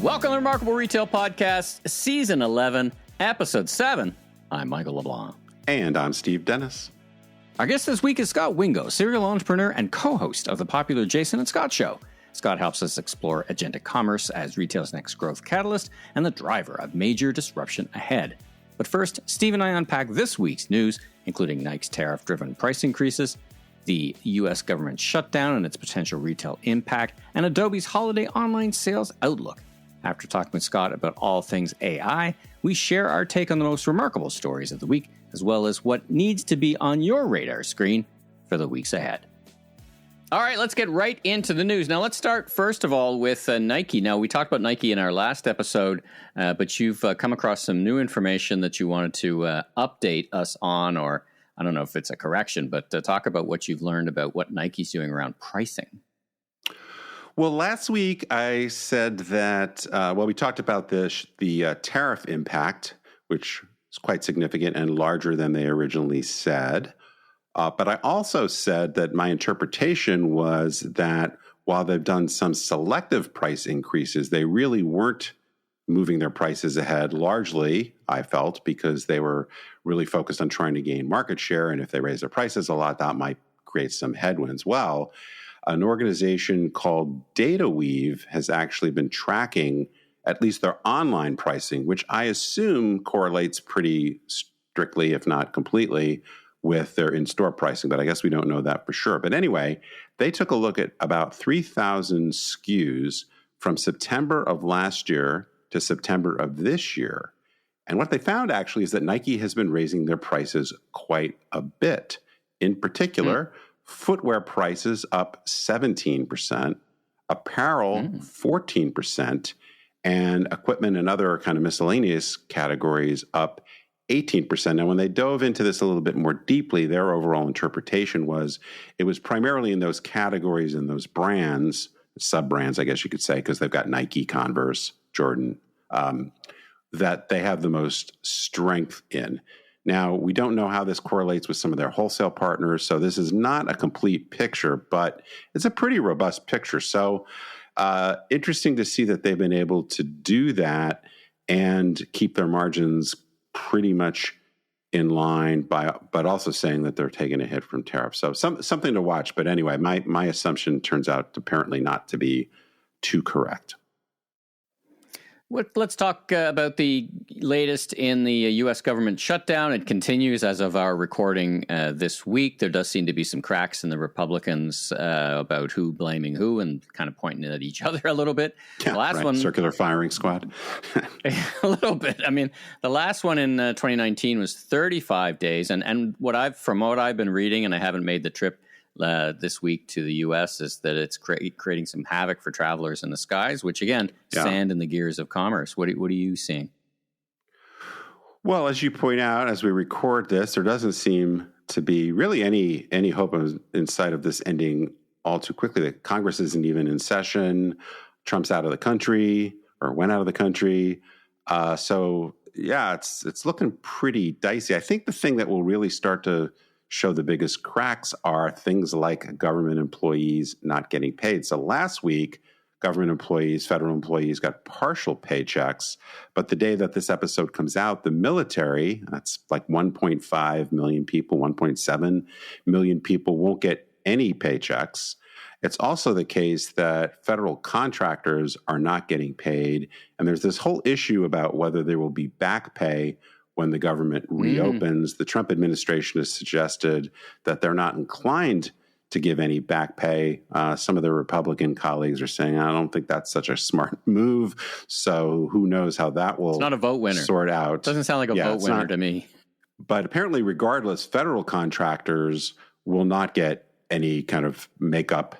Welcome to Remarkable Retail Podcast, Season 11, Episode 7. I'm Michael LeBlanc. And I'm Steve Dennis. Our guest this week is Scott Wingo, serial entrepreneur and co-host of the popular Jason and Scott Show. Scott helps us explore agentic commerce as retail's next growth catalyst and the driver of major disruption ahead. But first, Steve and I unpack this week's news, including Nike's tariff-driven price increases, the U.S. government shutdown and its potential retail impact, and Adobe's holiday online sales outlook. After talking with Scott about all things AI, we share our take on the most remarkable stories of the week, as well as what needs to be on your radar screen for the weeks ahead. All right, let's get right into the news. Now, let's start, first of all, with Nike. Now, we talked about Nike in our last episode, but you've come across some new information that you wanted to update us on, or I don't know if it's a correction, but talk about what you've learned about what Nike's doing around pricing. Well, last week I said that, we talked about the tariff impact, which is quite significant and larger than they originally said. But I also said that my interpretation was that while they've done some selective price increases, they really weren't moving their prices ahead largely, I felt, because they were really focused on trying to gain market share. And if they raise their prices a lot, that might create some headwinds. Well, an organization called DataWeave has actually been tracking at least their online pricing, which I assume correlates pretty strictly, if not completely, with their in-store pricing. But I guess we don't know that for sure. But anyway, they took a look at about 3,000 SKUs from September of last year to September of this year. And what they found actually is that Nike has been raising their prices quite a bit. In particular, footwear prices up 17%, apparel 14%, and equipment and other kind of miscellaneous categories up 18%. Now, when they dove into this a little bit more deeply, their overall interpretation was it was primarily in those categories and those brands, sub-brands, I guess you could say, because they've got Nike, Converse, Jordan, that they have the most strength in. Now, we don't know how this correlates with some of their wholesale partners, so this is not a complete picture, but it's a pretty robust picture. So interesting to see that they've been able to do that and keep their margins pretty much in line, but also saying that they're taking a hit from tariffs. So something to watch. But anyway, my assumption turns out apparently not to be too correct. Let's talk about the latest in the U.S. government shutdown. It continues as of our recording this week. There does seem to be some cracks in the Republicans about who blaming who and kind of pointing at each other a little bit. Yeah, the last one, circular firing squad. A little bit. I mean, the last one in 2019 was 35 days. And from what I've been reading, and I haven't made the trip this week to the U.S., is that it's creating some havoc for travelers in the skies, which again, sand in the gears of commerce. What are you seeing? Well, as you point out, as we record this, there doesn't seem to be really any hope in sight of this ending all too quickly. That Congress isn't even in session. Trump's out of the country or went out of the country. So yeah, it's looking pretty dicey. I think the thing that will really start to show the biggest cracks are things like government employees not getting paid. So last week, government employees, federal employees got partial paychecks. But the day that this episode comes out, the military, that's like 1.5 million people, 1.7 million people won't get any paychecks. It's also the case that federal contractors are not getting paid. And there's this whole issue about whether there will be back pay when the government reopens. The Trump administration has suggested that they're not inclined to give any back pay. Some of their Republican colleagues are saying, I don't think that's such a smart move. So who knows how that will It's not a vote winner. Sort out. Doesn't sound like a vote winner to me. But apparently, regardless, federal contractors will not get any kind of makeup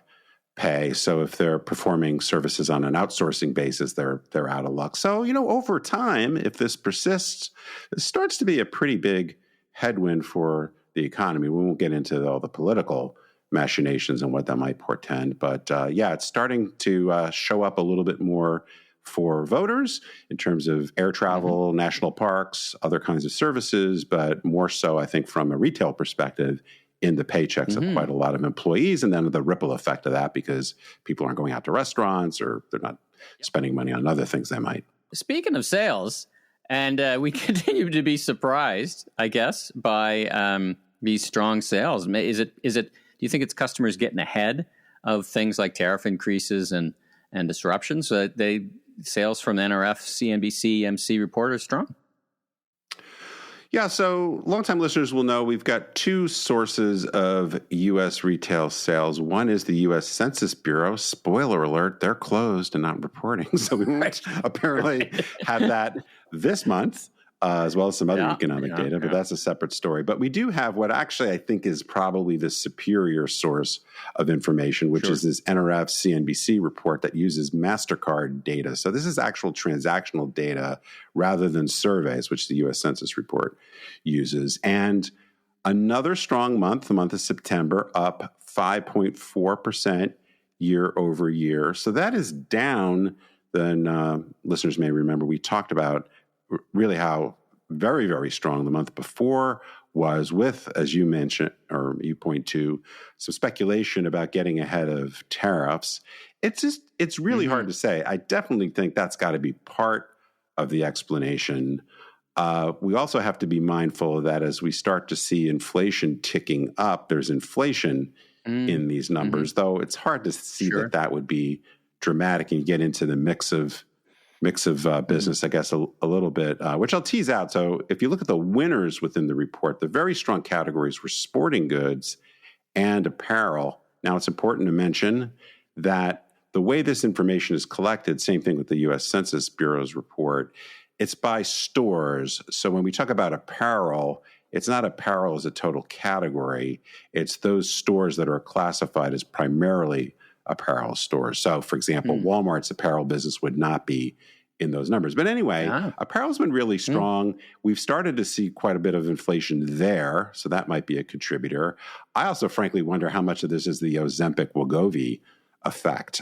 pay. So if they're performing services on an outsourcing basis, they're out of luck. So, over time, if this persists, it starts to be a pretty big headwind for the economy. We won't get into all the political machinations and what that might portend. But it's starting to show up a little bit more for voters in terms of air travel, national parks, other kinds of services, but more so, I think, from a retail perspective in the paychecks of quite a lot of employees, and then the ripple effect of that because people aren't going out to restaurants or they're not spending money on other things they might. Speaking of sales, and we continue to be surprised, I guess, by these strong sales. Is it? Do you think it's customers getting ahead of things like tariff increases and disruptions? Sales from the NRF, CNBC, MC report are strong. Yeah, so longtime listeners will know we've got two sources of U.S. retail sales. One is the U.S. Census Bureau. Spoiler alert, they're closed and not reporting. So we won't apparently have that this month, as well as some other economic data, but that's a separate story. But we do have what actually I think is probably the superior source of information, which is this NRF CNBC report that uses MasterCard data. So this is actual transactional data rather than surveys, which the U.S. Census report uses. And another strong month, the month of September, up 5.4% year over year. So that is down than listeners may remember. We talked about really how very, very strong the month before was, with, as you mentioned, or you point to, some speculation about getting ahead of tariffs. It's really hard to say. I definitely think that's got to be part of the explanation. We also have to be mindful of that as we start to see inflation ticking up. There's inflation in these numbers, though it's hard to see that would be dramatic, and you get into the mix of business, I guess, a little bit, which I'll tease out. So if you look at the winners within the report, the very strong categories were sporting goods and apparel. Now, it's important to mention that the way this information is collected, same thing with the U.S. Census Bureau's report, it's by stores. So when we talk about apparel, it's not apparel as a total category. It's those stores that are classified as primarily apparel stores. So, for example, Walmart's apparel business would not be in those numbers. But anyway, apparel's been really strong. We've started to see quite a bit of inflation there, so that might be a contributor. I also, frankly, wonder how much of this is the Ozempic-Wegovy effect.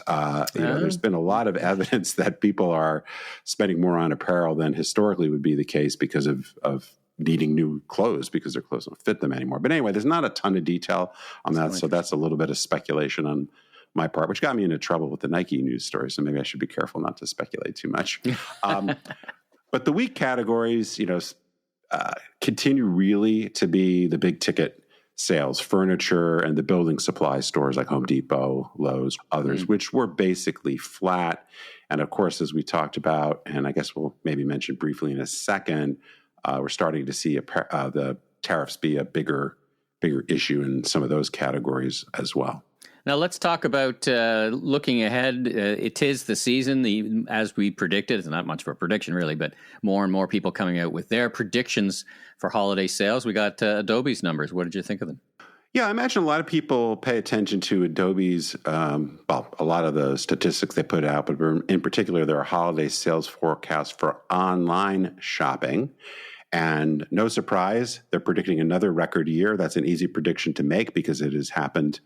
There's been a lot of evidence that people are spending more on apparel than historically would be the case because of needing new clothes because their clothes don't fit them anymore. But anyway, there's not a ton of detail on that, so that's a little bit of speculation on my part, which got me into trouble with the Nike news story. So maybe I should be careful not to speculate too much. But the weak categories, continue really to be the big ticket sales, furniture and the building supply stores like Home Depot, Lowe's, others, which were basically flat. And of course, as we talked about, and I guess we'll maybe mention briefly in a second, we're starting to see the tariffs be a bigger issue in some of those categories as well. Now let's talk about looking ahead. It is the season, as we predicted. It's not much of a prediction, really, but more and more people coming out with their predictions for holiday sales. We got Adobe's numbers. What did you think of them? Yeah, I imagine a lot of people pay attention to Adobe's, a lot of the statistics they put out, but in particular, their holiday sales forecast for online shopping. And no surprise, they're predicting another record year. That's an easy prediction to make because it has happened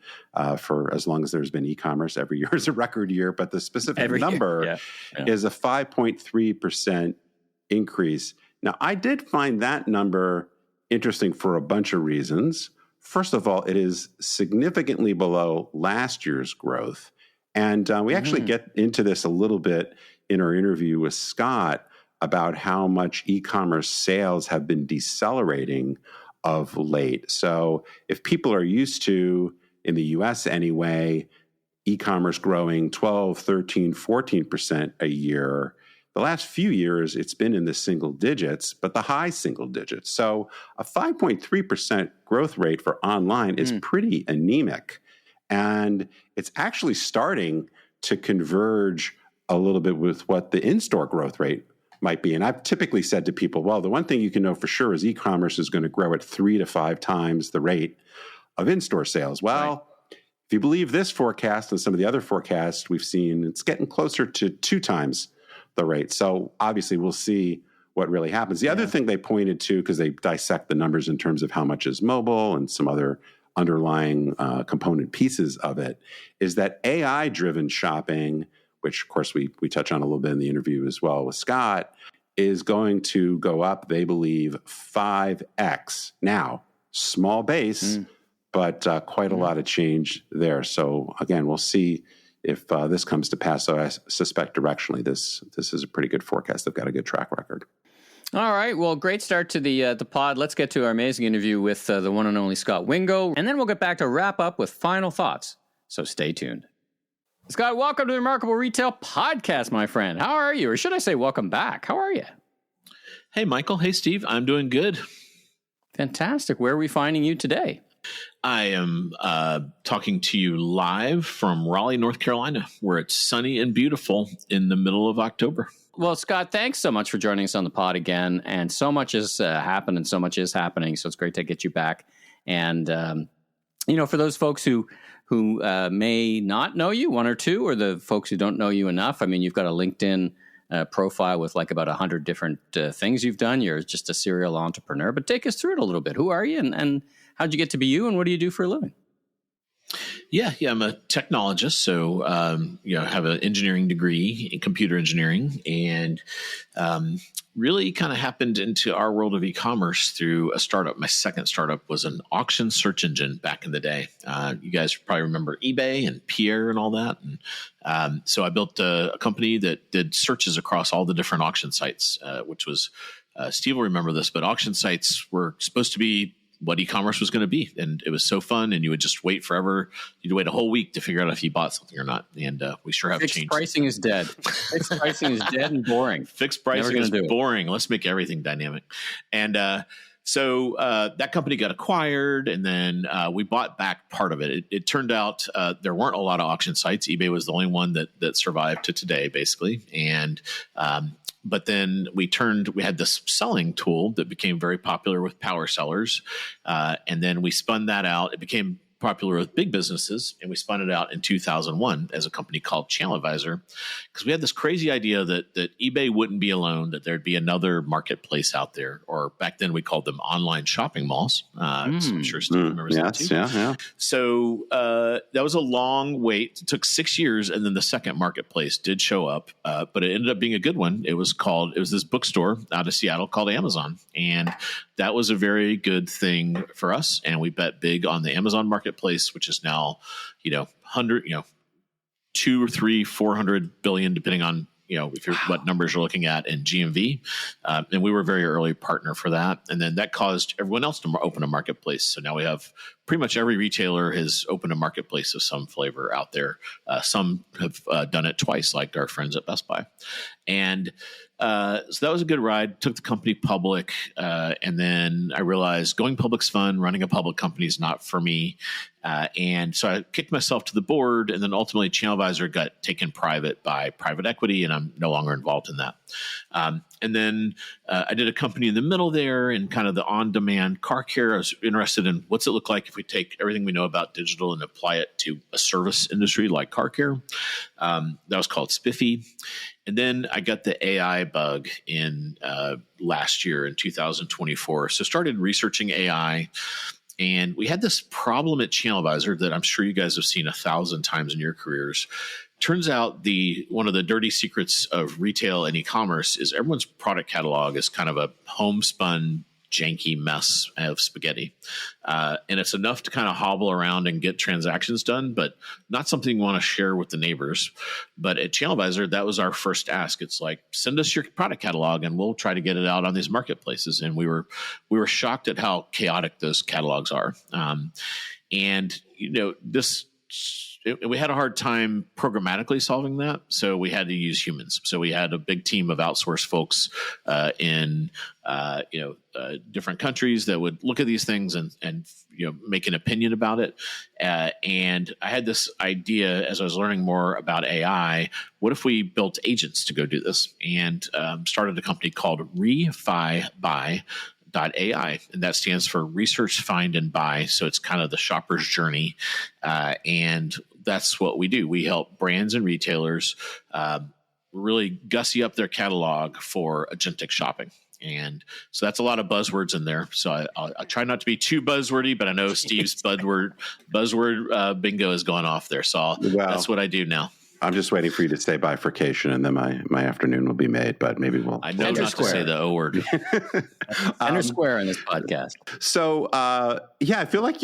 for as long as there's been e-commerce. Every year is a record year, but the specific number is a 5.3% increase. Now, I did find that number interesting for a bunch of reasons. First of all, it is significantly below last year's growth. And we actually get into this a little bit in our interview with Scott about how much e-commerce sales have been decelerating of late. So if people are used to, in the US anyway, e-commerce growing 12, 13, 14% a year, the last few years it's been in the single digits, but the high single digits. So a 5.3% growth rate for online is pretty anemic. And it's actually starting to converge a little bit with what the in-store growth rate might be. And I've typically said to people, well, the one thing you can know for sure is e-commerce is going to grow at 3 to 5 times the rate of in-store sales. Well, if you believe this forecast and some of the other forecasts we've seen, it's getting closer to 2 times the rate. So obviously we'll see what really happens. The other thing they pointed to, because they dissect the numbers in terms of how much is mobile and some other underlying component pieces of it, is that AI-driven shopping, which of course we touch on a little bit in the interview as well with Scott, is going to go up, they believe, 5x. Now, small base, but quite a lot of change there. So again, we'll see if this comes to pass. So I suspect directionally this is a pretty good forecast. They've got a good track record. All right. Well, great start to the pod. Let's get to our amazing interview with the one and only Scott Wingo, and then we'll get back to wrap up with final thoughts. So stay tuned. Scott, welcome to the Remarkable Retail Podcast, my friend. How are you? Or should I say welcome back? How are you? Hey, Michael. Hey, Steve. I'm doing good. Fantastic. Where are we finding you today? I am talking to you live from Raleigh, North Carolina, where it's sunny and beautiful in the middle of October. Well, Scott, thanks so much for joining us on the pod again. And so much has happened and so much is happening. So it's great to get you back. And, for those folks who may not know you, one or two, or the folks who don't know you enough, I mean, you've got a LinkedIn profile with like about 100 different things you've done. You're just a serial entrepreneur. But take us through it a little bit. Who are you and how'd you get to be you, and what do you do for a living? Yeah, I'm a technologist. So, I have an engineering degree in computer engineering, and really kind of happened into our world of e-commerce through a startup. My second startup was an auction search engine back in the day. You guys probably remember eBay and Pierre and all that. And so I built a company that did searches across all the different auction sites, which was, Steve will remember this, but auction sites were supposed to be what e-commerce was going to be. And it was so fun. And you would just wait forever. You'd wait a whole week to figure out if you bought something or not. And we sure have Fixed changed. Pricing is dead. Fixed pricing is dead and boring. Fixed pricing is boring. Let's make everything dynamic. And so that company got acquired, and then we bought back part of it. It turned out there weren't a lot of auction sites. eBay was the only one that survived to today, basically. And but then we had this selling tool that became very popular with power sellers. And then we spun that out. It became popular with big businesses, and we spun it out in 2001 as a company called Channel Advisor, because we had this crazy idea that eBay wouldn't be alone, that there'd be another marketplace out there, or back then we called them online shopping malls. So I'm sure Steve remembers that too. Yeah. So that was a long wait. It took 6 years, and then the second marketplace did show up, but it ended up being a good one. It was this bookstore out of Seattle called Amazon, and that was a very good thing for us. And we bet big on the Amazon marketplace, which is now, 2 or 3, 400 billion, depending on, what numbers you're looking at in GMV. And we were a very early partner for that. And then that caused everyone else to open a marketplace. So now we have pretty much every retailer has opened a marketplace of some flavor out there. Some have done it twice, like our friends at Best Buy. And so that was a good ride. Took the company public. And then I realized going public's fun. Running a public company is not for me. And so I kicked myself to the board, and then ultimately Channel Advisor got taken private by private equity, and I'm no longer involved in that. And then I did a company in the middle there in kind of the on-demand car care. I was interested in what's it look like if we take everything we know about digital and apply it to a service industry like car care. That was called Spiffy. And then I got the AI bug in last year in 2024. So started researching AI. And we had this problem at Channel Advisor that I'm sure you guys have seen 1,000 times in your careers. Turns out one of the dirty secrets of retail and e-commerce is everyone's product catalog is kind of a homespun, janky mess of spaghetti. And it's enough to kind of hobble around and get transactions done, but not something you want to share with the neighbors. But at Channel Advisor, that was our first ask. It's like, send us your product catalog and we'll try to get it out on these marketplaces. And we were shocked at how chaotic those catalogs are. We had a hard time programmatically solving that, so we had to use humans. So we had a big team of outsourced folks in different countries that would look at these things and make an opinion about it. And I had this idea as I was learning more about AI. What if we built agents to go do this? And started a company called ReFi.ai, and that stands for Research, Find, and Buy. So it's kind of the shopper's journey, and that's what we do. We help brands and retailers really gussy up their catalog for agentic shopping. And so that's a lot of buzzwords in there. So I'll try not to be too buzzwordy, but I know Steve's buzzword bingo has gone off there. So that's what I do now. I'm just waiting for you to say bifurcation, and then my afternoon will be made. But maybe we'll. I know not to say the O word. Enter square in this podcast. So, yeah, I feel like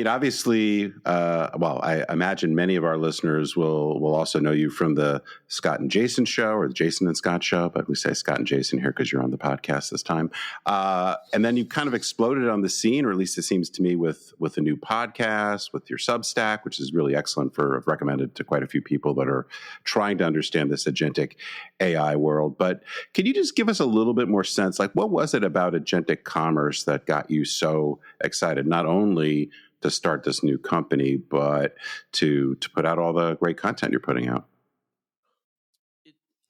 obviously, I imagine many of our listeners will also know you from the Scott and Jason show or the Jason and Scott show, but we say Scott and Jason here because you're on the podcast this time. And then you kind of exploded on the scene, or at least it seems to me, with a new podcast, with your Substack, which is really excellent. I've recommended to quite a few people that are trying to understand this agentic AI world. But can you just give us a little bit more sense, like what was it about agentic commerce that got you so excited, not only to start this new company, but to put out all the great content you're putting out?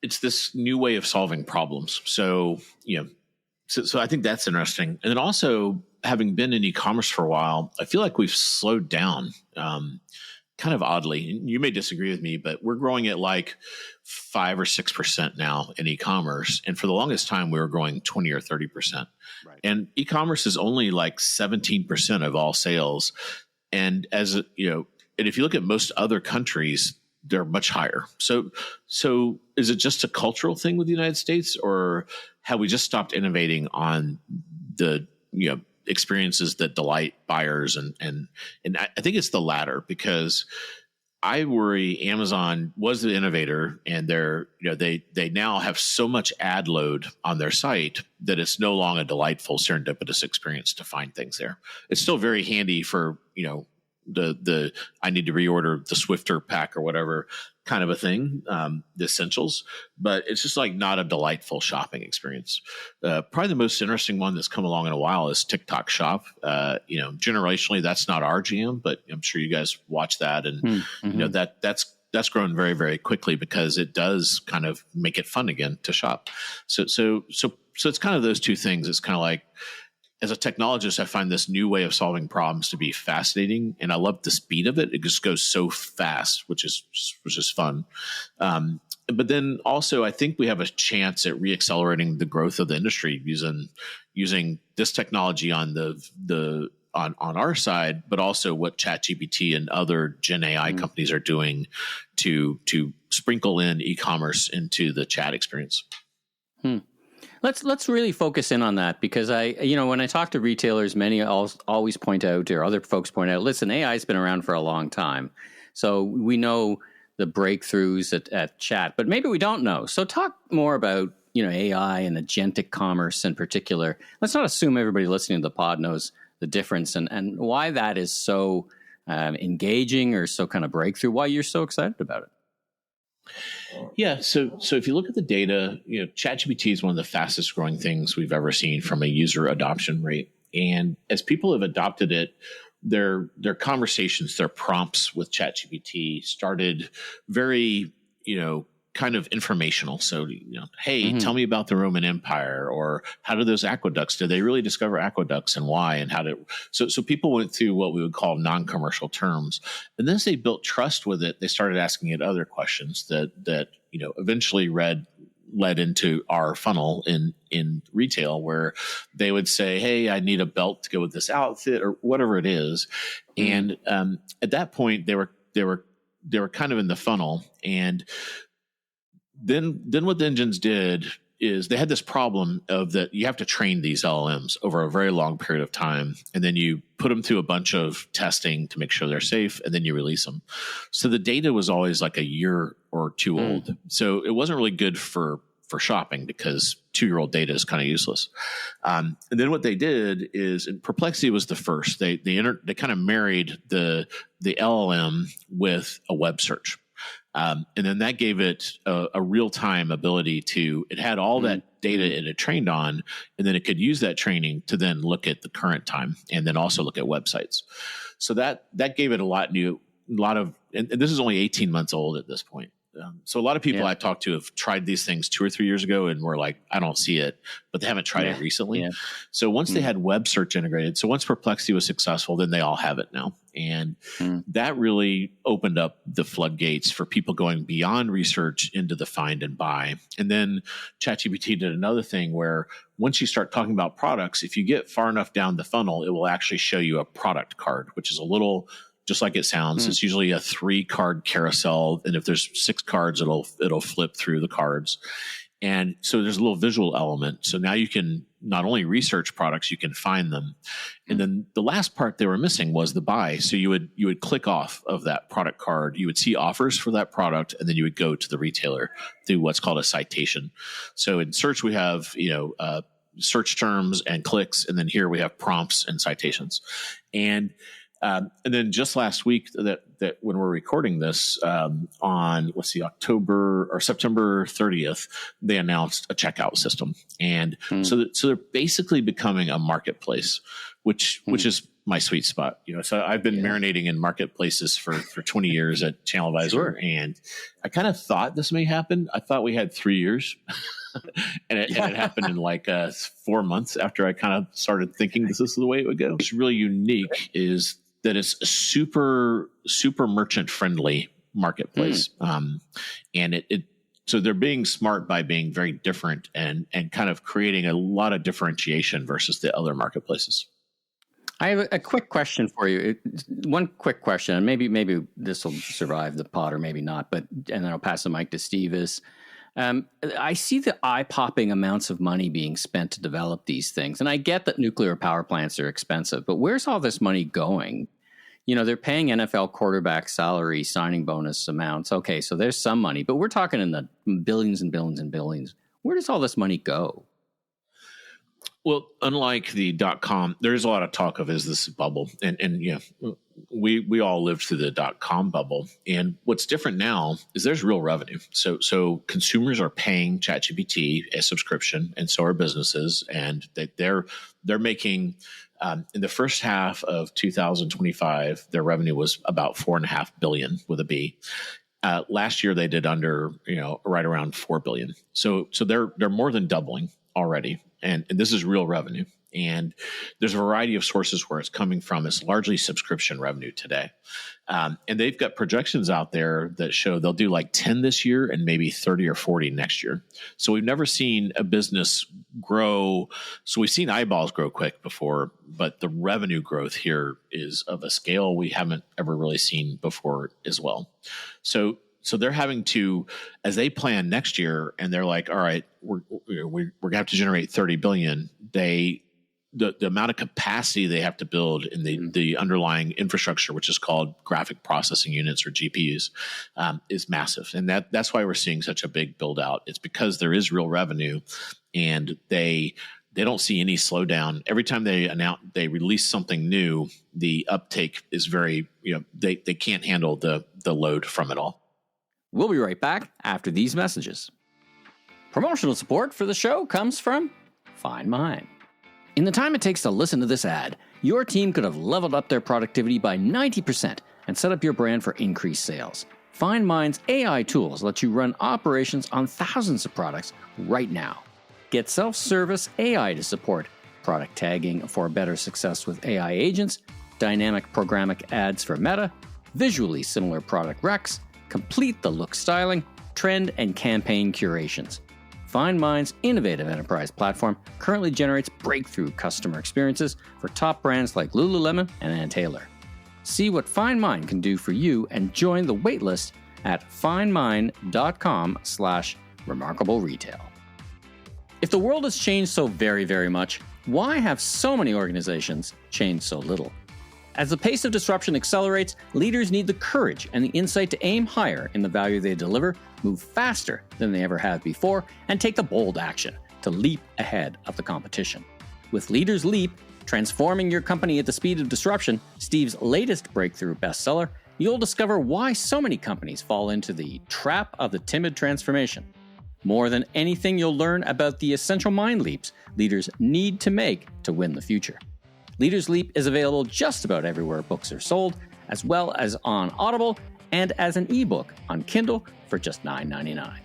It's this new way of solving problems. So, so I think that's interesting. And then also, having been in e-commerce for a while, I feel like we've slowed down kind of oddly. You may disagree with me, but we're growing at like 5 or 6% now in e-commerce. And for the longest time, we were growing 20 or 30%. Right. And e-commerce is only like 17% of all sales. And and if you look at most other countries, they're much higher. So is it just a cultural thing with the United States, or have we just stopped innovating on the, experiences that delight buyers? And I think it's the latter, because I worry Amazon was the innovator, and they now have so much ad load on their site that it's no longer a delightful serendipitous experience to find things there. It's still very handy for, the I need to reorder the Swifter pack or whatever kind of a thing, the essentials, but it's just like not a delightful shopping experience. Probably the most interesting one that's come along in a while is TikTok Shop. Generationally, that's not our jam, but I'm sure you guys watch that, and that's grown very, very quickly because it does kind of make it fun again to shop. So it's kind of those two things. It's kind of like, as a technologist, I find this new way of solving problems to be fascinating, and I love the speed of it. It just goes so fast, which is fun. But then also, I think we have a chance at reaccelerating the growth of the industry using this technology on on our side, but also what ChatGPT and other Gen AI companies are doing to sprinkle in e-commerce into the chat experience. Let's really focus in on that, because when I talk to retailers, many always point out, or other folks point out, listen, AI has been around for a long time. So we know the breakthroughs at chat, but maybe we don't know. So talk more about, AI and agentic commerce in particular. Let's not assume everybody listening to the pod knows the difference and why that is so engaging or so kind of breakthrough, why you're so excited about it. Yeah. So if you look at the data, ChatGPT is one of the fastest growing things we've ever seen from a user adoption rate. And as people have adopted it, their conversations, their prompts with ChatGPT started very, kind of informational. So, hey, tell me about the Roman Empire, or how did those aqueducts, did they really discover aqueducts and why, and how did, so people went through what we would call non-commercial terms. And then as they built trust with it, they started asking it other questions that eventually led into our funnel in retail, where they would say, hey, I need a belt to go with this outfit, or whatever it is. And at that point, they were kind of in the funnel. And then what the engines did is they had this problem of that you have to train these LLMs over a very long period of time, and then you put them through a bunch of testing to make sure they're safe, and then you release them. So the data was always like a year or two old. So it wasn't really good for shopping, because 2-year-old data is kind of useless. And then what they did is, and Perplexity was the first. They kind of married the LLM with a web search. And then that gave it a real-time ability it had all that data it had trained on, and then it could use that training to then look at the current time, and then also look at websites. So that gave it a lot of, and this is only 18 months old at this point. So a lot of people I've talked to have tried these things 2 or 3 years ago and were like, I don't see it, but they haven't tried it recently. Yeah. So once they had web search integrated, so once Perplexity was successful, then they all have it now. And that really opened up the floodgates for people going beyond research into the find and buy. And then ChatGPT did another thing where once you start talking about products, if you get far enough down the funnel, it will actually show you a product card, which is a little just like it sounds. It's usually a 3-card carousel, and if there's 6 cards, it'll flip through the cards. And so there's a little visual element. So now you can not only research products, you can find them. And then the last part they were missing was the buy. So you would click off of that product card. You would see offers for that product, and then you would go to the retailer through what's called a citation. So in search, we have, search terms and clicks. And then here we have prompts and citations. And then just last week that when we're recording this, on September 30th, they announced a checkout system. And so they're basically becoming a marketplace, which is my sweet spot. So I've been marinating in marketplaces for 20 years at ChannelAdvisor, and I kind of thought this may happen. I thought we had 3 years. And it happened in 4 months after I kind of started thinking this is the way it would go. What's really unique is that it's a super, super merchant friendly marketplace. And so they're being smart by being very different and kind of creating a lot of differentiation versus the other marketplaces. I have a quick question for you. One quick question, and maybe this will survive the pod or maybe not, and then I'll pass the mic to Steve. I see the eye-popping amounts of money being spent to develop these things. And I get that nuclear power plants are expensive, but where's all this money going? They're paying NFL quarterback salary, signing bonus amounts. Okay, so there's some money, but we're talking in the billions and billions and billions. Where does all this money go? Well, unlike the .com, there's a lot of talk of, is this a bubble? And we all lived through the .com bubble. And what's different now is there's real revenue. So consumers are paying ChatGPT a subscription, and so are businesses. And they're making, in the first half of 2025, their revenue was about $4.5 billion with a B. Last year they did under, right around $4 billion. So they're more than doubling already. And this is real revenue. And there's a variety of sources where it's coming from. It's largely subscription revenue today. And they've got projections out there that show they'll do 10 this year and maybe 30 or 40 next year. So we've never seen a business grow. So we've seen eyeballs grow quick before, but the revenue growth here is of a scale we haven't ever really seen before as well. So they're having to, as they plan next year, and they're like, all right, we're going to have to generate 30 billion. The amount of capacity they have to build in the underlying infrastructure, which is called graphic processing units or GPUs, is massive. And that's why we're seeing such a big build out. It's because there is real revenue, and they don't see any slowdown. Every time they release something new, the uptake is very, they can't handle the load from it all. We'll be right back after these messages. Promotional support for the show comes from Find Mine. In the time it takes to listen to this ad, your team could have leveled up their productivity by 90% and set up your brand for increased sales. Find Mine's AI tools let you run operations on thousands of products right now. Get self-service AI to support product tagging for better success with AI agents, dynamic programmatic ads for Meta, visually similar product recs, complete the look styling, trend, and campaign curations. Find Mine's innovative enterprise platform currently generates breakthrough customer experiences for top brands like Lululemon and Ann Taylor. See what Find Mine can do for you and join the waitlist at findmine.com/remarkable retail. If the world has changed so very, very much, why have so many organizations changed so little? As the pace of disruption accelerates, leaders need the courage and the insight to aim higher in the value they deliver, move faster than they ever have before, and take the bold action to leap ahead of the competition. With Leaders Leap, Transforming Your Company at the Speed of Disruption, Steve's latest breakthrough bestseller, you'll discover why so many companies fall into the trap of the timid transformation. More than anything, you'll learn about the essential mind leaps leaders need to make to win the future. Leaders Leap is available just about everywhere books are sold, as well as on Audible and as an ebook on Kindle for just $9.99.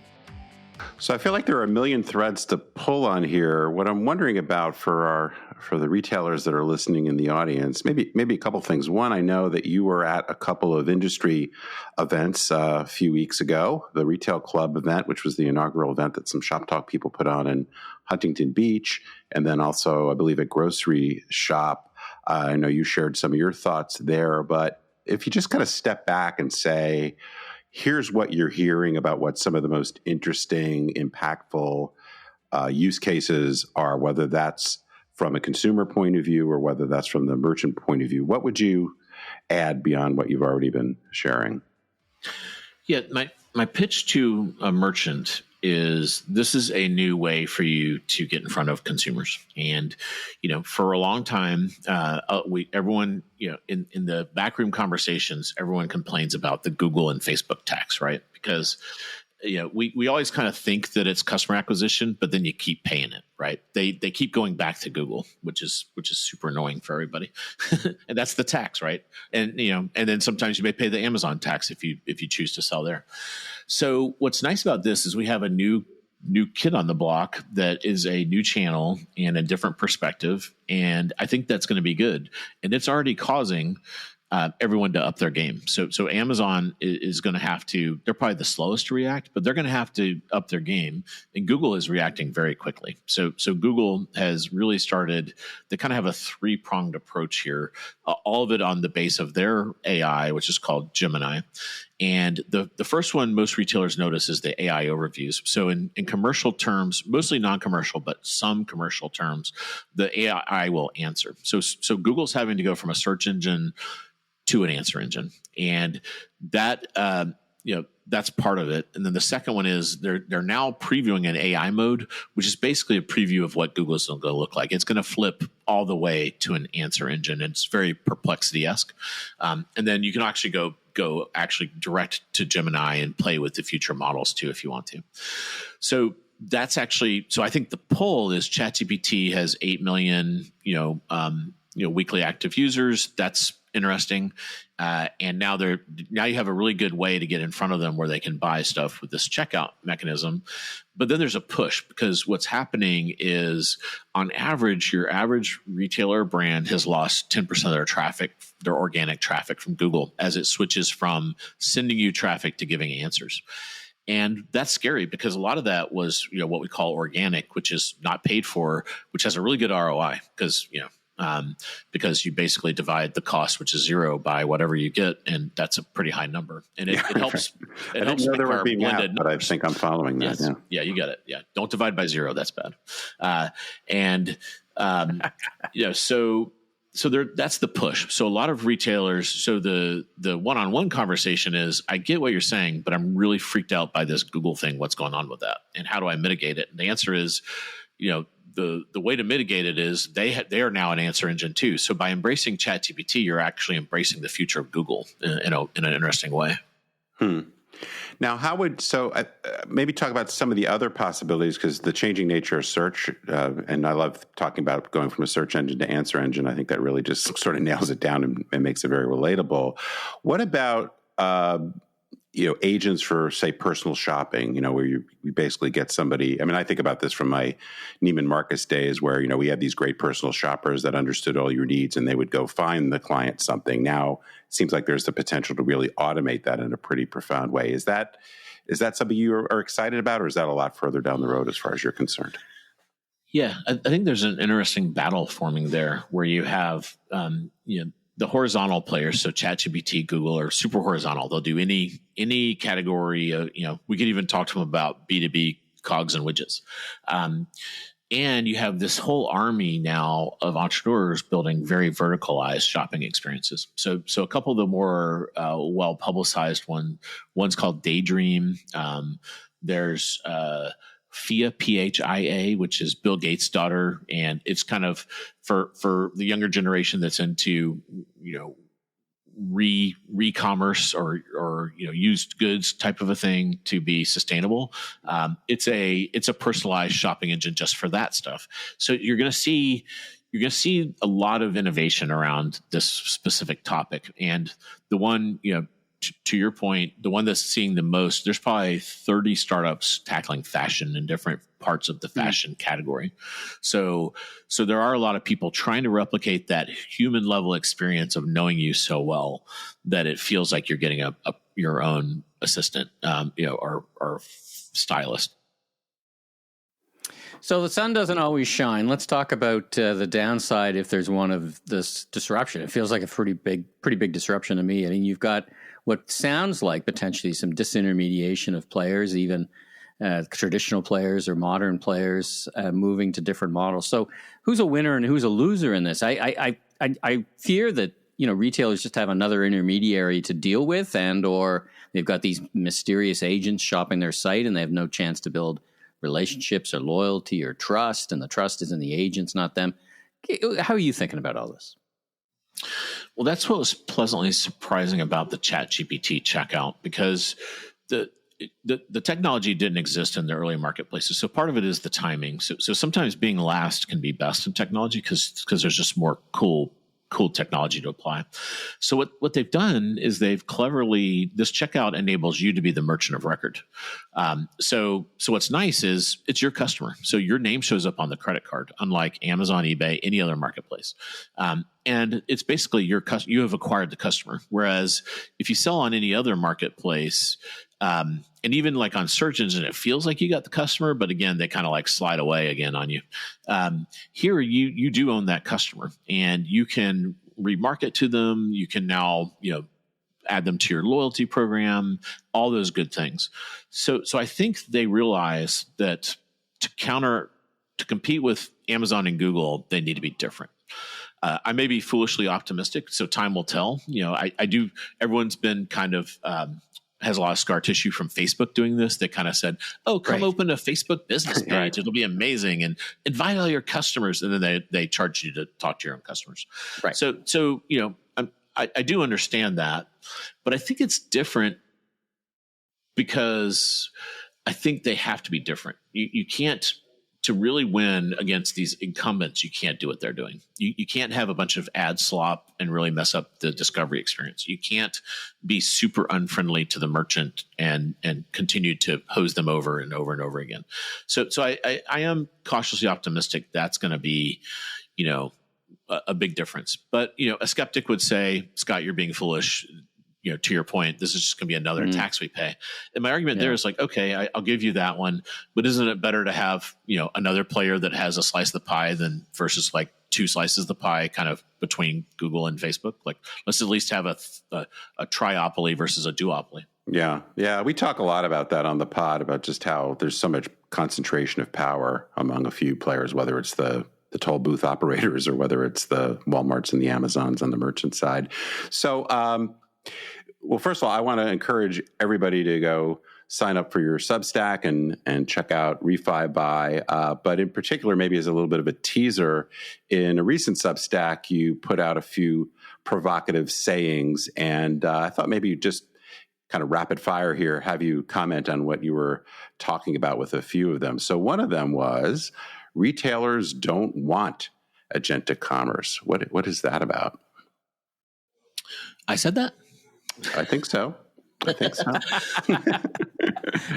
So I feel like there are a million threads to pull on here. What I'm wondering about for the retailers that are listening in the audience, maybe a couple things. One, I know that you were at a couple of industry events a few weeks ago, the Retail Club event, which was the inaugural event that some Shop Talk people put on in Huntington Beach, and then also, I believe, at Grocery Shop. I know you shared some of your thoughts there, but if you just kind of step back and say, here's what you're hearing about what some of the most interesting, impactful use cases are, whether that's from a consumer point of view or whether that's from the merchant point of view, what would you add beyond what you've already been sharing? Yeah, my pitch to a merchant is this is a new way for you to get in front of consumers. And, for a long time, everyone, in the backroom conversations, everyone complains about the Google and Facebook tax, right? Because we always kind of think that it's customer acquisition, but then you keep paying it, right? They keep going back to Google, which is super annoying for everybody, and that's the tax, right? And and then sometimes you may pay the Amazon tax if you choose to sell there. So what's nice about this is we have a new kid on the block that is a new channel and a different perspective, and I think that's going to be good. And it's already causing everyone to up their game. So Amazon is going to have to, they're probably the slowest to react, but they're going to have to up their game. And Google is reacting very quickly. So Google has really started, they kind of have a three-pronged approach here, all of it on the base of their AI, which is called Gemini. And the first one most retailers notice is the AI overviews. So in commercial terms, mostly non-commercial, but some commercial terms, the AI will answer. So Google's having to go from a search engine to an answer engine. And that, that's part of it. And then the second one is they're now previewing an AI mode, which is basically a preview of what Google's going to look like. It's going to flip all the way to an answer engine. It's very Perplexity-esque. And then you can actually go actually direct to Gemini and play with the future models too, if you want to. So that's actually, so I think the pull is ChatGPT has 8 million, weekly active users. That's interesting. And now you have a really good way to get in front of them where they can buy stuff with this checkout mechanism. But then there's a push, because what's happening is on average, your average retailer brand has lost 10% of their traffic, their organic traffic from Google, as it switches from sending you traffic to giving answers. And that's scary, because a lot of that was, what we call organic, which is not paid for, which has a really good ROI, because you basically divide the cost, which is zero, by whatever you get, and that's a pretty high number. And it helps. It helps know they were being blended out, but I think I'm following that. Yes. Yeah, you get it. Yeah, don't divide by zero. That's bad. So that's the push. So a lot of retailers. So the one-on-one conversation is, I get what you're saying, but I'm really freaked out by this Google thing. What's going on with that, and how do I mitigate it? And the answer is, the way to mitigate it is they are now an answer engine too. So by embracing ChatGPT, you're actually embracing the future of Google in an interesting way. Now, maybe talk about some of the other possibilities, because the changing nature of search, and I love talking about going from a search engine to answer engine. I think that really just sort of nails it down and makes it very relatable. What about agents for, say, personal shopping, where you basically get somebody. I mean, I think about this from my Neiman Marcus days, where, we had these great personal shoppers that understood all your needs, and they would go find the client something. Now it seems like there's the potential to really automate that in a pretty profound way. Is that something you are excited about, or is that a lot further down the road as far as you're concerned? Yeah, I think there's an interesting battle forming there, where you have, the horizontal players, so ChatGPT, Google, are super horizontal. They'll do any category. We could even talk to them about B2B cogs and widgets. And you have this whole army now of entrepreneurs building very verticalized shopping experiences. So a couple of the more well publicized one's called Daydream. There's Phia, Phia, which is Bill Gates' daughter, and it's kind of for the younger generation that's into re-commerce or used goods type of a thing to be sustainable. It's a personalized shopping engine just for that stuff. So you're going to see a lot of innovation around this specific topic, and the one to your point, the one that's seeing the most, there's probably 30 startups tackling fashion in different parts of the fashion category. So there are a lot of people trying to replicate that human level experience of knowing you so well that it feels like you're getting your own assistant, or stylist. So the sun doesn't always shine. Let's talk about the downside if there's one of this disruption. It feels like a pretty big disruption to me. I mean, you've got what sounds like potentially some disintermediation of players, even traditional players or modern players moving to different models. So who's a winner and who's a loser in this? I fear that retailers just have another intermediary to deal with, and or they've got these mysterious agents shopping their site and they have no chance to build relationships or loyalty or trust, and the trust is in the agents, not them. How are you thinking about all this? Well, that's what was pleasantly surprising about the ChatGPT checkout, because the technology didn't exist in the early marketplaces. So part of it is the timing. So sometimes being last can be best in technology because there's just more cool technology to apply. So what they've done is this checkout enables you to be the merchant of record. So what's nice is it's your customer. So your name shows up on the credit card, unlike Amazon, eBay, any other marketplace. And it's basically you have acquired the customer. Whereas if you sell on any other marketplace, and even like on search engine, it feels like you got the customer, but again, they kind of like slide away again on you. Here, you do own that customer, and you can remarket to them. You can now, add them to your loyalty program, all those good things. So I think they realize that to compete with Amazon and Google, they need to be different. I may be foolishly optimistic, so time will tell. Everyone's been kind of, has a lot of scar tissue from Facebook doing this. They kind of said, "Oh, come open a Facebook business page. Right. It'll be amazing, and invite all your customers." And then they charge you to talk to your own customers. Right. So I do understand that, but I think it's different because I think they have to be different. You can't. To really win against these incumbents, you can't do what they're doing. You can't have a bunch of ad slop and really mess up the discovery experience. You can't be super unfriendly to the merchant and continue to hose them over and over and over again. So I am cautiously optimistic that's going to be, a big difference. But, a skeptic would say, Scott, you're being foolish. To your point, this is just going to be another tax we pay. And my argument there is like, okay, I'll give you that one, but isn't it better to have, another player that has a slice of the pie versus like two slices of the pie kind of between Google and Facebook? Like, let's at least have a triopoly versus a duopoly. Yeah. Yeah. We talk a lot about that on the pod, about just how there's so much concentration of power among a few players, whether it's the toll booth operators or whether it's the Walmarts and the Amazons on the merchant side. So, well, first of all, I want to encourage everybody to go sign up for your Substack and check out Refi Buy. But in particular, maybe as a little bit of a teaser, in a recent Substack, you put out a few provocative sayings. And I thought maybe just kind of rapid fire here, have you comment on what you were talking about with a few of them. So one of them was, retailers don't want agentic commerce. What is that about? I said that? I think so.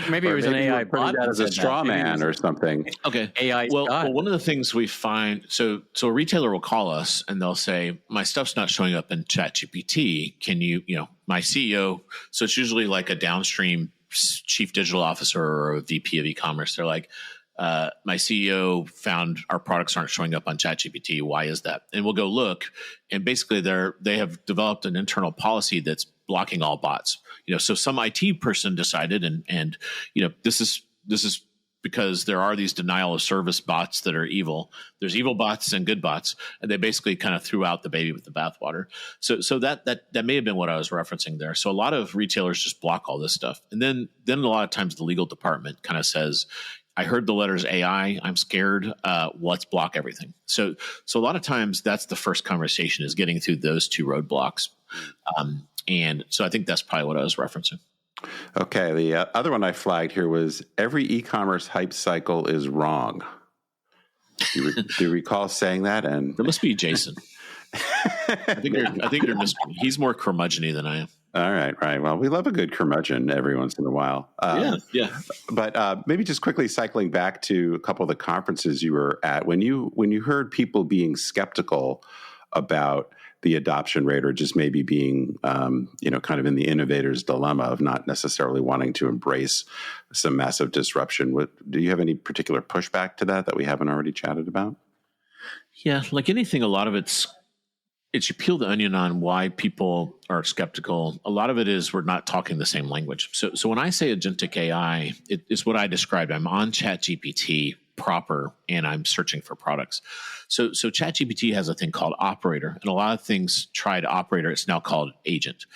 Maybe it was an AI bot that as a straw man or something. Okay. AI. Well, one of the things we find, so a retailer will call us and they'll say, my stuff's not showing up in ChatGPT. Can you, my CEO, so it's usually like a downstream chief digital officer or a VP of e-commerce. They're like, my CEO found our products aren't showing up on ChatGPT. Why is that? And we'll go look, and basically they have developed an internal policy that's blocking all bots. So some IT person decided, and this is because there are these denial of service bots that are evil. There's evil bots and good bots, and they basically kind of threw out the baby with the bathwater. So that may have been what I was referencing there. So a lot of retailers just block all this stuff, and then a lot of times the legal department kind of says, I heard the letters AI. I'm scared. Let's block everything. So a lot of times that's the first conversation, is getting through those two roadblocks. And so I think that's probably what I was referencing. Okay. The other one I flagged here was, every e-commerce hype cycle is wrong. Do you recall saying that? And it must be Jason. I think he's more curmudgeon-y than I am. All right. Well, we love a good curmudgeon every once in a while. Yeah. But maybe just quickly cycling back to a couple of the conferences you were at, when you heard people being skeptical about the adoption rate, or just maybe being, kind of in the innovator's dilemma of not necessarily wanting to embrace some massive disruption. Do you have any particular pushback to that we haven't already chatted about? Yeah, like anything, a lot of it's you peel the onion on why people are skeptical. A lot of it is we're not talking the same language. So when I say agentic AI, it is what I described. I'm on ChatGPT proper and I'm searching for products. So ChatGPT has a thing called Operator, and a lot of things tried Operator. It's now called Agent.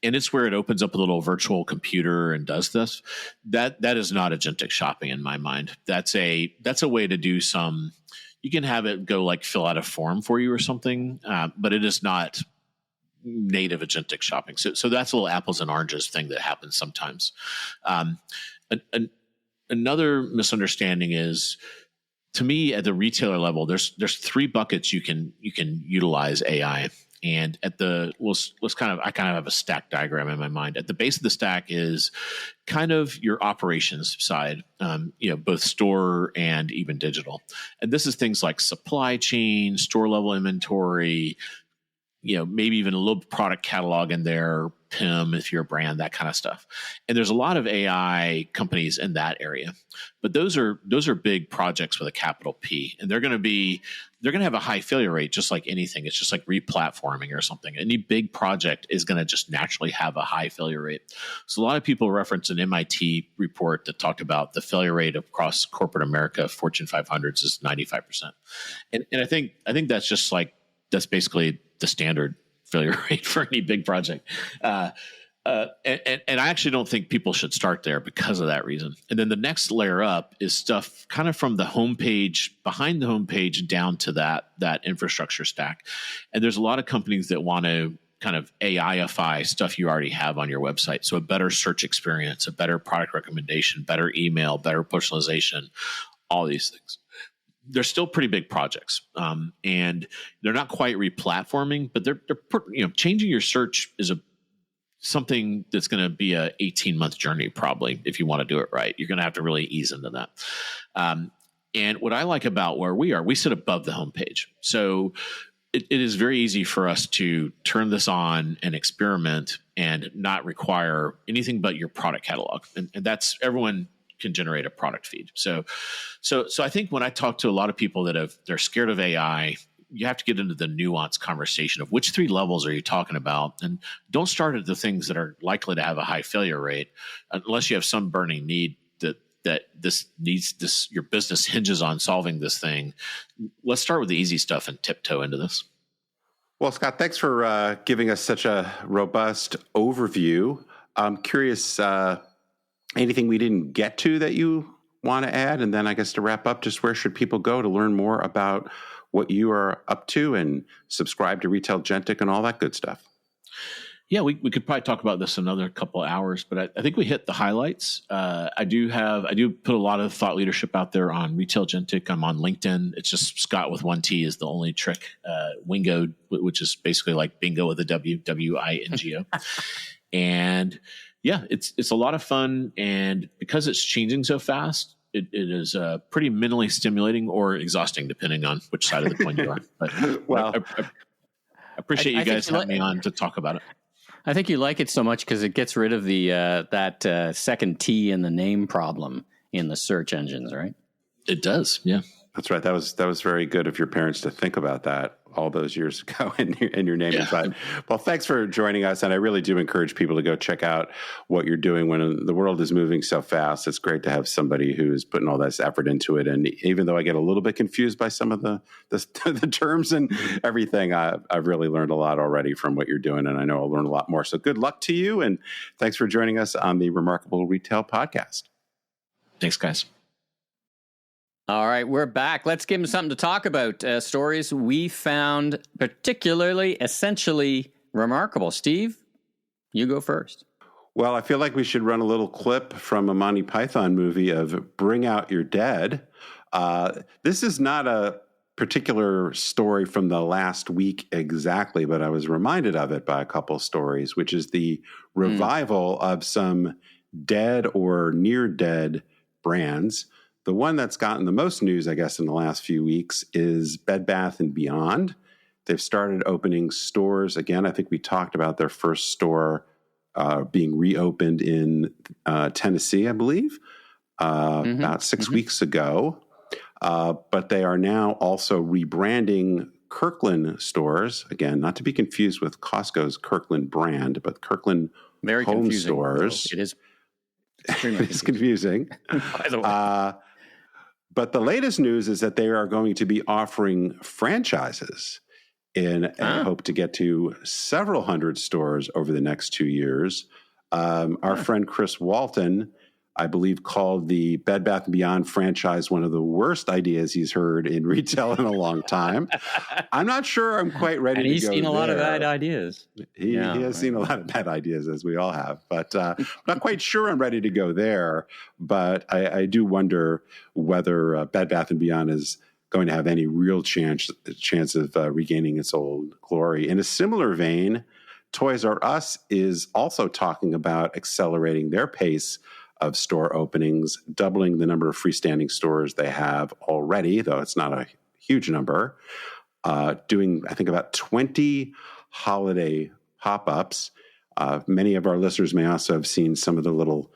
And it's where it opens up a little virtual computer and does this. That is not agentic shopping in my mind. That's a way to do some. You can have it go like fill out a form for you or something, but it is not native agentic shopping. So that's a little apples and oranges thing that happens sometimes. Another misunderstanding is, to me, at the retailer level, there's three buckets you can utilize AI. And at the I kind of have a stack diagram in my mind. At the base of the stack is kind of your operations side, both store and even digital. And this is things like supply chain, store level inventory, maybe even a little product catalog in there, PIM if you're a brand, that kind of stuff. And there's a lot of AI companies in that area, but those are big projects with a capital P, and they're going to have a high failure rate, just like anything. It's just like replatforming or something. Any big project is going to just naturally have a high failure rate. So a lot of people reference an MIT report that talked about the failure rate across corporate America, Fortune 500s, is 95%. And I think that's just like, that's basically the standard failure rate for any big project. And I actually don't think people should start there because of that reason. And then the next layer up is stuff kind of from the homepage, behind the homepage, down to that infrastructure stack. And there's a lot of companies that want to kind of AI-ify stuff you already have on your website. So a better search experience, a better product recommendation, better email, better personalization, all these things. They're still pretty big projects, and they're not quite replatforming, but they're changing your search is something that's going to be a 18-month journey probably if you want to do it right. You're going to have to really ease into that. And what I like about where we sit above the homepage, so it is very easy for us to turn this on and experiment and not require anything but your product catalog, and that's everyone can generate a product feed. So I think when I talk to a lot of people they're scared of AI, you have to get into the nuanced conversation of which three levels are you talking about, and don't start at the things that are likely to have a high failure rate unless you have some burning need that this needs this, your business hinges on solving this thing. Let's start with the easy stuff and tiptoe into this. Well, Scott, thanks for giving us such a robust overview. I'm curious, anything we didn't get to that you want to add? And then I guess to wrap up, just where should people go to learn more about what you are up to and subscribe to Retail Agentic and all that good stuff? Yeah, we could probably talk about this another couple of hours, but I think we hit the highlights. I do put a lot of thought leadership out there on Retail Agentic. I'm on LinkedIn. It's just Scott with one T is the only trick. Wingo, which is basically like bingo with a W, WINGO. And yeah, it's a lot of fun, and because it's changing so fast, it is pretty mentally stimulating or exhausting, depending on which side of the coin you are. But well, I appreciate you guys having me on to talk about it. I think you like it so much because it gets rid of the that second T in the name problem in the search engines, right? It does, yeah. That's right. That was very good of your parents to think about that all those years ago in your naming side. Well, thanks for joining us. And I really do encourage people to go check out what you're doing when the world is moving so fast. It's great to have somebody who's putting all this effort into it. And even though I get a little bit confused by some of the terms and everything, I've really learned a lot already from what you're doing. And I know I'll learn a lot more. So good luck to you. And thanks for joining us on the Remarkable Retail Podcast. Thanks, guys. All right, we're back. Let's give them something to talk about. Stories we found particularly, essentially remarkable. Steve, you go first. Well, I feel like we should run a little clip from a Monty Python movie of Bring Out Your Dead. This is not a particular story from the last week exactly, but I was reminded of it by a couple stories, which is the revival of some dead or near dead brands. The one that's gotten the most news, I guess, in the last few weeks is Bed Bath & Beyond. They've started opening stores again. I think we talked about their first store being reopened in Tennessee, I believe, about 6 weeks ago. But they are now also rebranding Kirkland stores. Again, not to be confused with Costco's Kirkland brand, but Kirkland Very home confusing. stores. It is extremely It's confusing. By the way. But the latest news is that they are going to be offering franchises in a hope to get to several hundred stores over the next 2 years. Our friend Chris Walton, I believe, called the Bed Bath & Beyond franchise one of the worst ideas he's heard in retail in a long time. I'm not sure I'm quite ready to go there. And he's seen a lot of bad ideas. He has seen a lot of bad ideas, as we all have. But I'm not quite sure I'm ready to go there. But I do wonder whether Bed Bath & Beyond is going to have any real chance of regaining its old glory. In a similar vein, Toys R Us is also talking about accelerating their pace of store openings, doubling the number of freestanding stores they have already, though it's not a huge number, doing, I think, about 20 holiday pop-ups. Many of our listeners may also have seen some of the little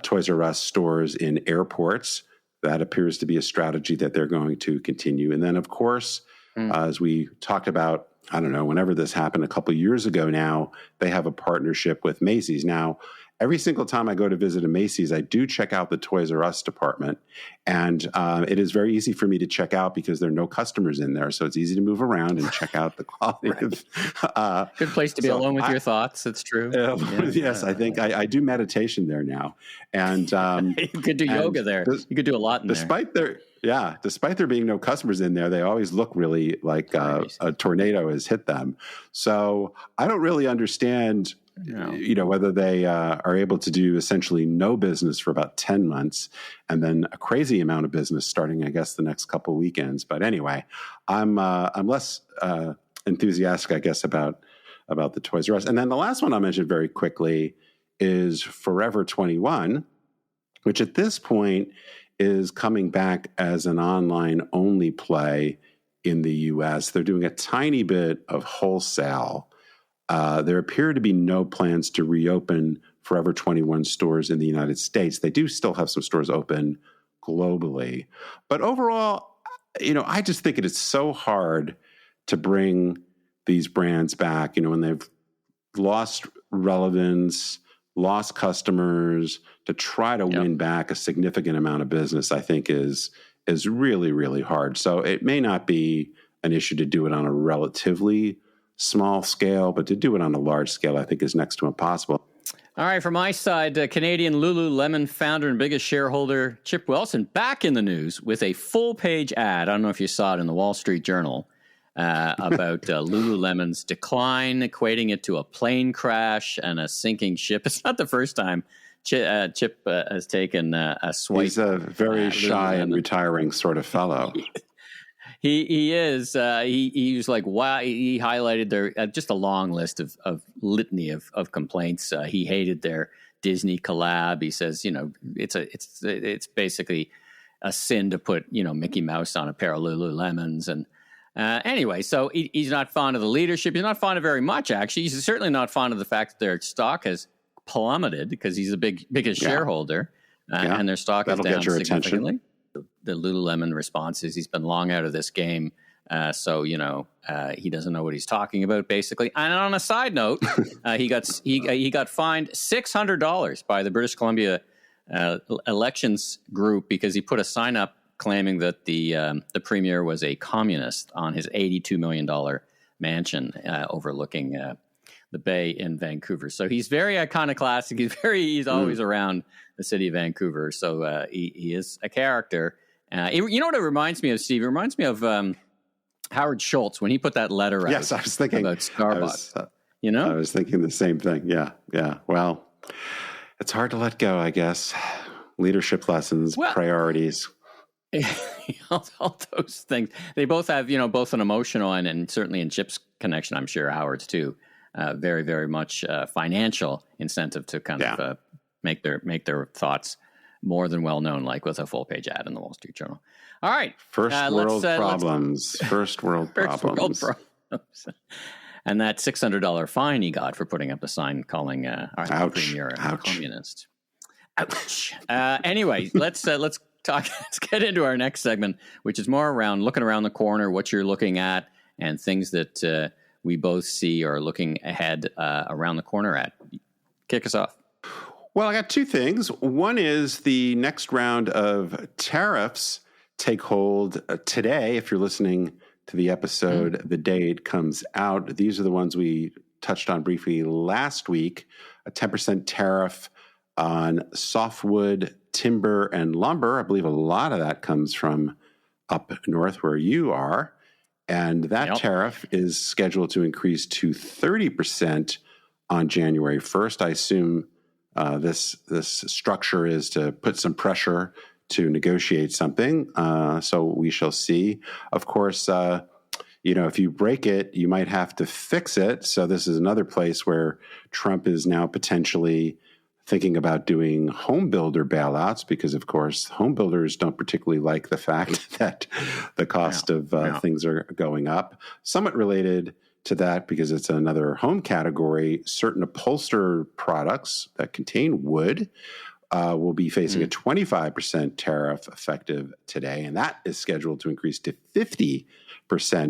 Toys R Us stores in airports. That appears to be a strategy that they're going to continue. And then, of course, as we talked about, I don't know, whenever this happened a couple of years ago now, they have a partnership with Macy's. Now, every single time I go to visit a Macy's, I do check out the Toys R Us department. And it is very easy for me to check out because there are no customers in there. So it's easy to move around and check out the quality of... Good place to be alone with your thoughts. It's true. Yes, I think I do meditation there now. And you could do yoga there. You could do a lot in there. Despite there being no customers in there, they always look really like a tornado has hit them. So I don't really understand... whether they are able to do essentially no business for about 10 months and then a crazy amount of business starting, I guess, the next couple of weekends. But anyway, I'm less enthusiastic, I guess, about the Toys R Us. And then the last one I'll mention very quickly is Forever 21, which at this point is coming back as an online-only play in the U.S. They're doing a tiny bit of wholesale. There appear to be no plans to reopen Forever 21 stores in the United States. They do still have some stores open globally. But overall, I just think it is so hard to bring these brands back, when they've lost relevance, lost customers, to try to win back a significant amount of business, I think is really, really hard. So it may not be an issue to do it on a relatively small scale, but to do it on a large scale, I think is next to impossible. All right, from my side, Canadian Lululemon founder and biggest shareholder Chip Wilson back in the news with a full-page ad. I don't know if you saw it in the Wall Street Journal about Lululemon's decline, equating it to a plane crash and a sinking ship. It's not the first time Chip has taken a swipe. He's a very shy and retiring sort of fellow. He is. He was like, wow. He highlighted their just a long list of litany of complaints. He hated their Disney collab. He says, it's basically a sin to put Mickey Mouse on a pair of Lululemons. And anyway, so he's not fond of the leadership. He's not fond of very much, actually. He's certainly not fond of the fact that their stock has plummeted because he's the biggest shareholder, and their stock is down significantly. Attention. The Lululemon response is he's been long out of this game, so he doesn't know what he's talking about, basically. And on a side note, he got fined $600 by the British Columbia elections group because he put a sign up claiming that the premier was a communist on his $82 million mansion overlooking the bay in Vancouver. So he's very iconoclastic. He's always around the city of Vancouver. So he is a character. You know what it reminds me of, Steve? It reminds me of Howard Schultz when he put that letter out. Yes, I was thinking about Starbucks. I was thinking the same thing. Yeah. Well, it's hard to let go, I guess. Leadership lessons, priorities. all those things. They both have, both an emotional and certainly in Chip's connection, I'm sure Howard's too. Very, very much financial incentive to kind of make their thoughts more than well known, like with a full page ad in the Wall Street Journal. All right, First world problems. And that $600 fine he got for putting up a sign calling our premier a communist. Ouch. Anyway, let's talk. Let's get into our next segment, which is more around looking around the corner, what you're looking at, and things that we both see or looking ahead around the corner at. Kick us off. Well, I got two things. One is the next round of tariffs take hold today. If you're listening to the episode the day it comes out, these are the ones we touched on briefly last week. A 10% tariff on softwood, timber, and lumber. I believe a lot of that comes from up north where you are. And that tariff is scheduled to increase to 30% on January 1st. I assume this structure is to put some pressure to negotiate something. So we shall see. Of course, if you break it, you might have to fix it. So this is another place where Trump is now potentially thinking about doing home builder bailouts because, of course, home builders don't particularly like the fact that the cost of things are going up. Somewhat related to that, because it's another home category, certain upholstered products that contain wood will be facing a 25% tariff effective today, and that is scheduled to increase to 50%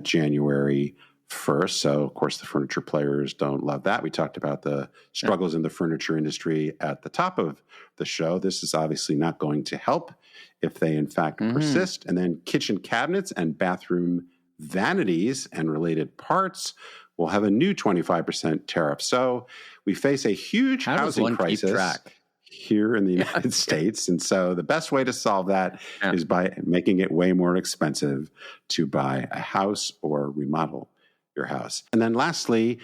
January 1st. So, of course, the furniture players don't love that. We talked about the struggles in the furniture industry at the top of the show. This is obviously not going to help if they, in fact, persist. And then kitchen cabinets and bathroom vanities and related parts will have a new 25% tariff. So we face a huge housing crisis here in the United States. And so the best way to solve that is by making it way more expensive to buy a house or remodel your house. And then lastly,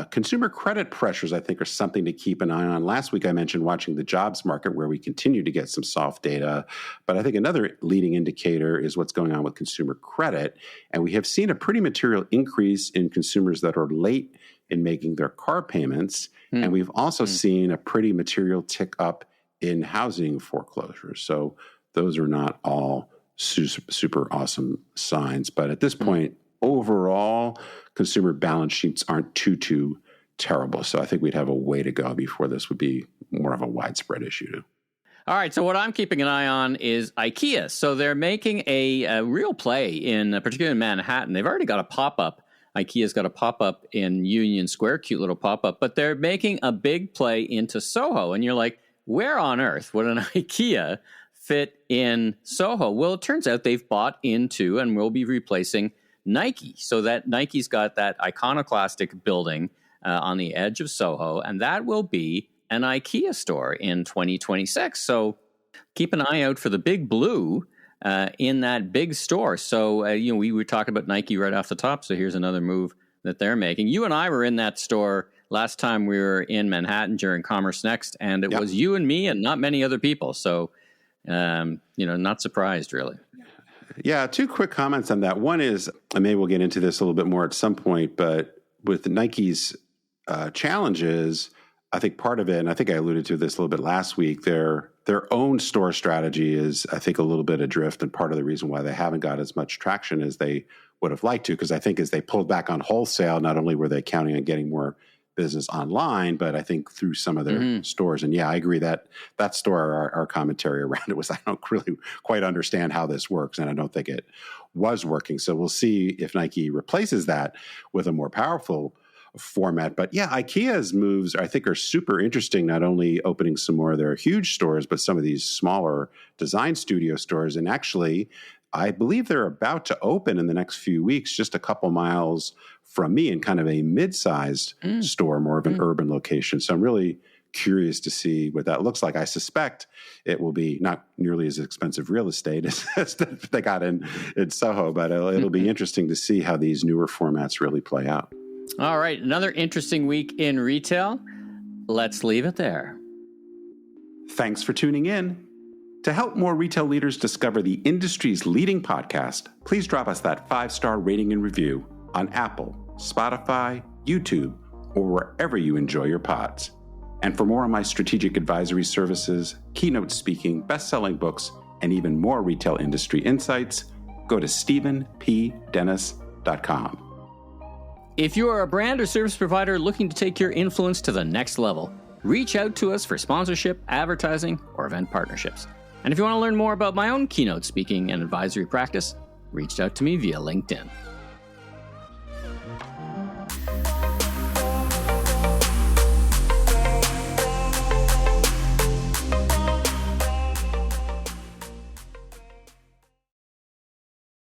consumer credit pressures, I think, are something to keep an eye on. Last week, I mentioned watching the jobs market where we continue to get some soft data. But I think another leading indicator is what's going on with consumer credit. And we have seen a pretty material increase in consumers that are late in making their car payments. And we've also seen a pretty material tick up in housing foreclosures. So those are not all super awesome signs. But at this point, overall, consumer balance sheets aren't too terrible. So I think we'd have a way to go before this would be more of a widespread issue. All right. So what I'm keeping an eye on is IKEA. So they're making a real play particularly in Manhattan. They've already got a pop-up. IKEA's got a pop-up in Union Square, cute little pop-up, but they're making a big play into Soho. And you're like, where on earth would an IKEA fit in Soho? Well, it turns out they've bought into and will be replacing Nike. So that Nike's got that iconoclastic building on the edge of Soho, and that will be an IKEA store in 2026. So keep an eye out for the big blue in that big store. So, we were talking about Nike right off the top. So here's another move that they're making. You and I were in that store last time we were in Manhattan during Commerce Next, and it was you and me and not many other people. So, not surprised, really. Yeah, two quick comments on that. One is, and maybe we'll get into this a little bit more at some point, but with Nike's challenges, I think part of it, and I think I alluded to this a little bit last week, their own store strategy is, I think, a little bit adrift, and part of the reason why they haven't got as much traction as they would have liked to, because I think as they pulled back on wholesale, not only were they counting on getting more business online, but I think through some of their stores. And I agree that store, our commentary around it was, I don't really quite understand how this works, and I don't think it was working. So we'll see if Nike replaces that with a more powerful format. But IKEA's moves, I think, are super interesting, not only opening some more of their huge stores, but some of these smaller design studio stores. And actually, I believe they're about to open in the next few weeks, just a couple miles from me, in kind of a mid-sized store, more of an urban location. So I'm really curious to see what that looks like. I suspect it will be not nearly as expensive real estate as they got in Soho, but it'll be interesting to see how these newer formats really play out. All right, another interesting week in retail. Let's leave it there. Thanks for tuning in. To help more retail leaders discover the industry's leading podcast, please drop us that 5-star rating and review on Apple, Spotify, YouTube, or wherever you enjoy your pods. And for more on my strategic advisory services, keynote speaking, best-selling books, and even more retail industry insights, go to StephenPDennis.com. If you are a brand or service provider looking to take your influence to the next level, reach out to us for sponsorship, advertising, or event partnerships. And if you want to learn more about my own keynote speaking and advisory practice, reach out to me via LinkedIn.